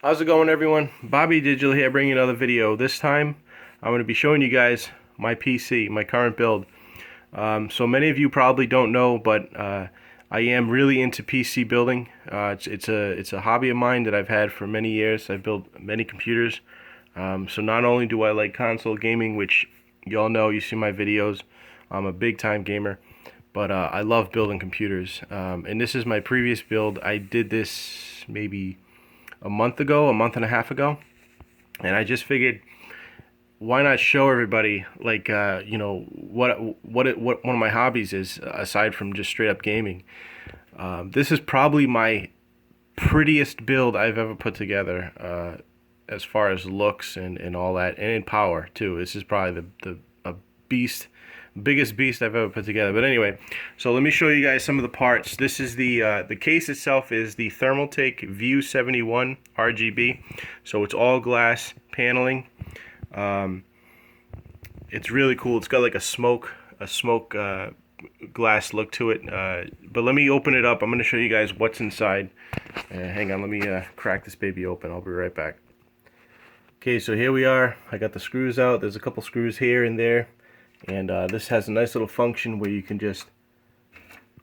How's it going, everyone? Bobby Digital here, bringing another video. This time I'm going to be showing you guys my PC, my current build. So many of you probably don't know, but I am really into PC building. It's a hobby of mine that I've had for many years. I've built many computers. So not only do I like console gaming, which you all know, you see my videos, I'm a big time gamer, but I love building computers. And this is my previous build. I did this maybe a month and a half ago, and I just figured, why not show everybody, like, what one of my hobbies is, aside from just straight up gaming. This is probably my prettiest build I've ever put together, as far as looks and all that, and in power too. This is probably the biggest beast I've ever put together. But anyway, so let me show you guys some of the parts. This is the case itself is the Thermaltake View 71 RGB. So it's all glass paneling. It's really cool. It's got like a smoke glass look to it. But let me open it up. I'm going to show you guys what's inside. Hang on, let me crack this baby open. I'll be right back. Okay, so here we are. I got the screws out. There's a couple screws here and there. And this has a nice little function where you can just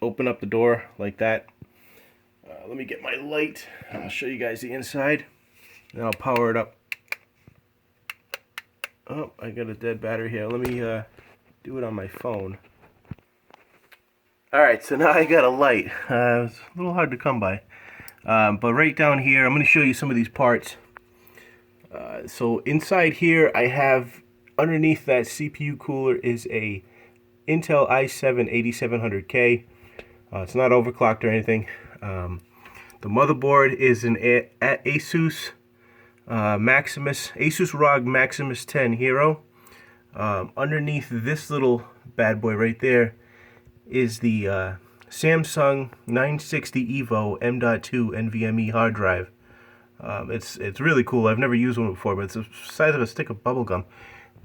open up the door like that. Let me get my light. I'll show you guys the inside. Then I'll power it up. Oh, I got a dead battery here. Let me do it on my phone. Alright, so now I got a light. It's a little hard to come by. But right down here, I'm going to show you some of these parts. So inside here, I have, underneath that CPU cooler is a Intel i7-8700K. It's not overclocked or anything. The motherboard is an Asus Maximus, Asus ROG Maximus 10 Hero. Underneath this little bad boy right there is the Samsung 960 EVO M.2 NVMe hard drive. It's really cool. I've never used one before, but it's the size of a stick of bubble gum.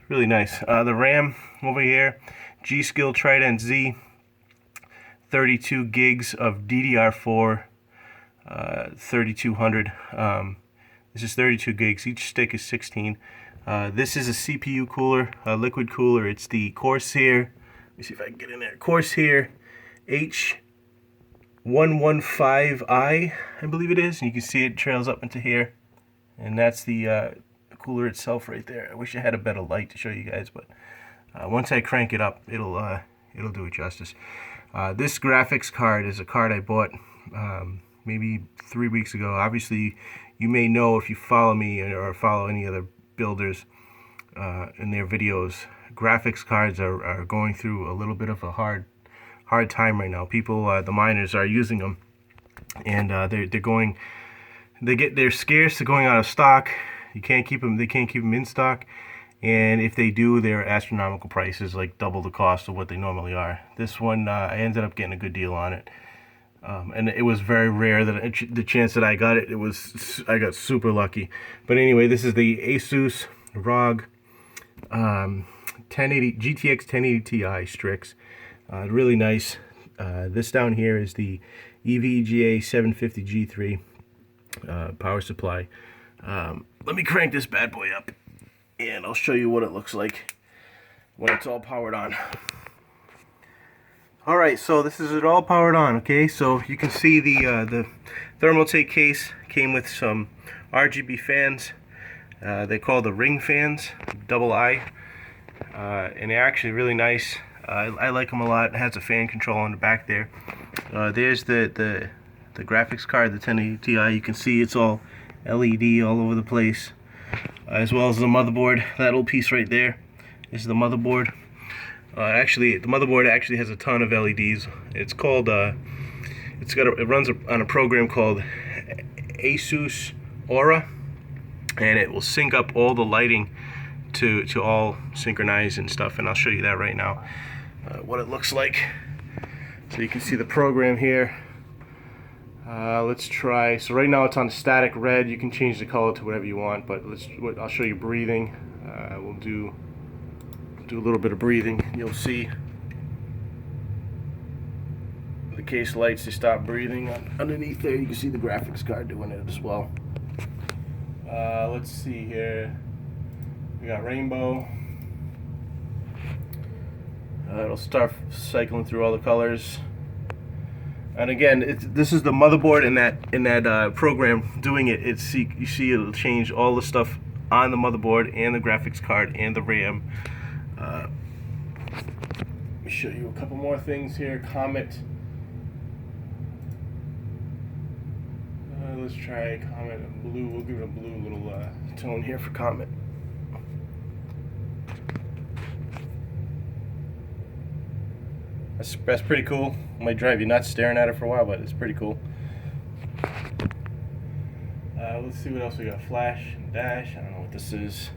Really nice. The RAM over here, G.skill Trident Z, 32 gigs of DDR4, 3200. This is 32 gigs. Each stick is 16. This is a CPU cooler, a liquid cooler. It's the Corsair. Let me see if I can get in there. Corsair H115i, I believe it is. And you can see it trails up into here, and that's the cooler itself right there. I wish I had a better light to show you guys, but once I crank it up, it'll do it justice. This graphics card is a card I bought maybe 3 weeks ago. Obviously, you may know if you follow me or follow any other builders in their videos. Graphics cards are going through a little bit of a hard time right now. People, the miners, are using them, and they're scarce. They're going out of stock. You can't keep them. They can't keep them in stock, and if they do, they're astronomical prices, like double the cost of what they normally are. This one, I ended up getting a good deal on it, and it was very rare that the chance that I got it. I got super lucky. But anyway, this is the Asus ROG 1080 GTX 1080 Ti Strix. Really nice. This down here is the evga 750 G3 power supply. Let me crank this bad boy up, and I'll show you what it looks like when it's all powered on. Alright, so this is it all powered on, okay? So you can see the Thermaltake case came with some RGB fans. They're called the ring fans, double I, and they're actually really nice. I like them a lot. It has a fan control on the back there. There's the graphics card, the 1080 Ti. You can see it's all LED all over the place, as well as the motherboard. That little piece right there is the motherboard. Actually, the motherboard actually has a ton of LEDs. It's called it runs on a program called Asus Aura, and it will sync up all the lighting to all synchronize and stuff. And I'll show you that right now, what it looks like. So you can see the program here. Let's try. So right now it's on static red. You can change the color to whatever you want, but I'll show you breathing. We'll do a little bit of breathing. You'll see the case lights, they stop breathing. Underneath there you can see the graphics card doing it as well. Let's see here. We got rainbow. It'll start cycling through all the colors. And again, this is the motherboard in that program doing it. You see it'll change all the stuff on the motherboard and the graphics card and the RAM. Let me show you a couple more things here. Comet. Let's try Comet blue. We'll give it a blue little tone here for Comet. That's pretty cool. Might drive you nuts staring at it for a while, but it's pretty cool. Let's see what else we got. Flash and dash. I don't know what this is.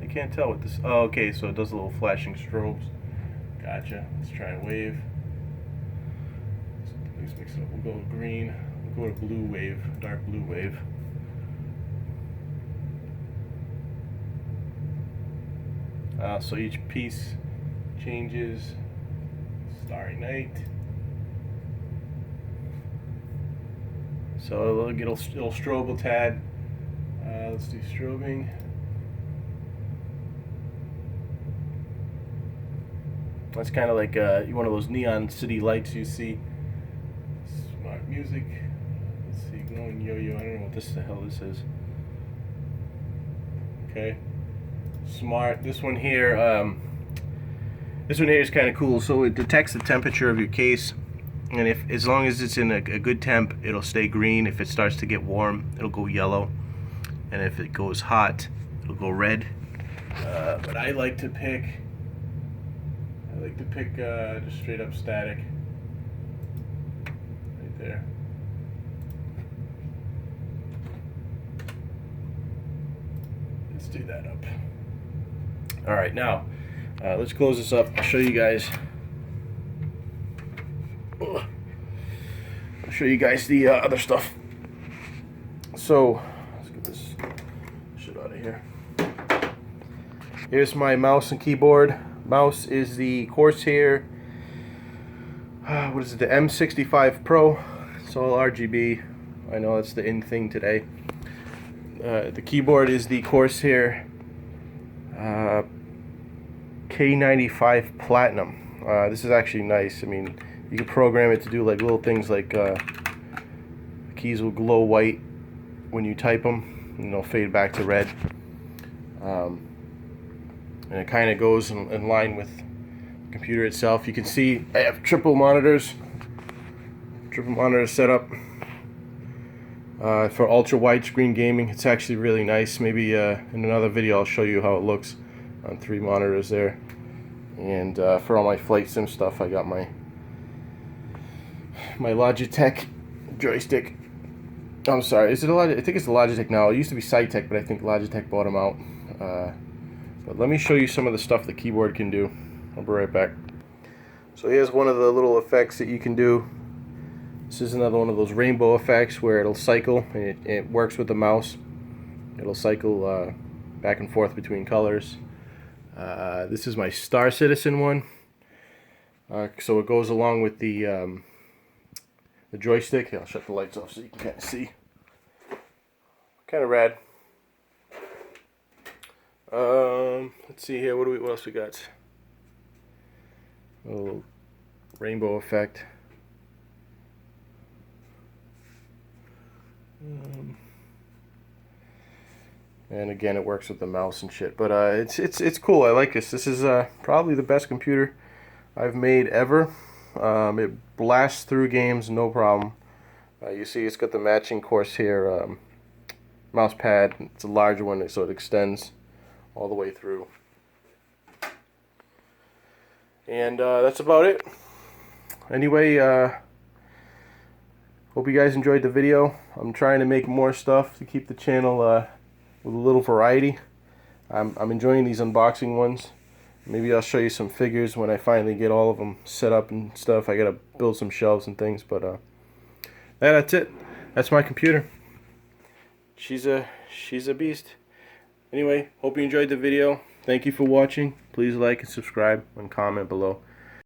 I can't tell what this. Oh, okay. So it does a little flashing strobes. Gotcha. Let's try a wave. Let's mix it up. We'll go with green. We'll go to blue wave. Dark blue wave. So each piece changes. Starry Night. So it'll strobe a tad. Let's do strobing. That's kind of like one of those neon city lights you see. Smart music. Let's see, glowing yo-yo. I don't know what the hell this is. Okay. Smart. This one here is kind of cool. So it detects the temperature of your case, and as long as it's in a good temp, it'll stay green. If it starts to get warm, it'll go yellow, and if it goes hot, it'll go red. But I like to pick just straight up static right there. Let's do that up. Alright, now let's close this up. I'll show you guys the other stuff. So let's get this shit out of here. Here's my mouse and keyboard. Mouse is the Corsair, what is it, the M65 Pro. It's all RGB. I know that's the in thing today. The keyboard is the Corsair K95 Platinum. This is actually nice. I mean, you can program it to do like little things like the keys will glow white when you type them, and they'll fade back to red. And it kind of goes in line with the computer itself. You can see I have triple monitors set up for ultra widescreen gaming. It's actually really nice. Maybe in another video I'll show you how it looks on 3 monitors there. And for all my flight sim stuff, I got my Logitech joystick. I'm sorry, is it a Logitech? I think it's a Logitech now. It used to be Cytec, but I think Logitech bought them out. But let me show you some of the stuff the keyboard can do. I'll be right back. So here's one of the little effects that you can do. This is another one of those rainbow effects where it'll cycle, and it works with the mouse. It'll cycle back and forth between colors. This is my Star Citizen one. So it goes along with the joystick. I'll shut the lights off so you can kind of see. Kind of rad. Let's see here. What else we got? A little rainbow effect. And again, it works with the mouse and shit. But it's cool. I like this. This is probably the best computer I've made ever. It blasts through games no problem. You see, it's got the matching Corsair mouse pad. It's a larger one, so it extends all the way through. And that's about it. Anyway, hope you guys enjoyed the video. I'm trying to make more stuff to keep the channel with a little variety. I'm enjoying these unboxing ones. Maybe I'll show you some figures when I finally get all of them set up and stuff. I gotta build some shelves and things, but that's it. That's my computer. She's a beast. Anyway, hope you enjoyed the video. Thank you for watching. Please like and subscribe and comment below.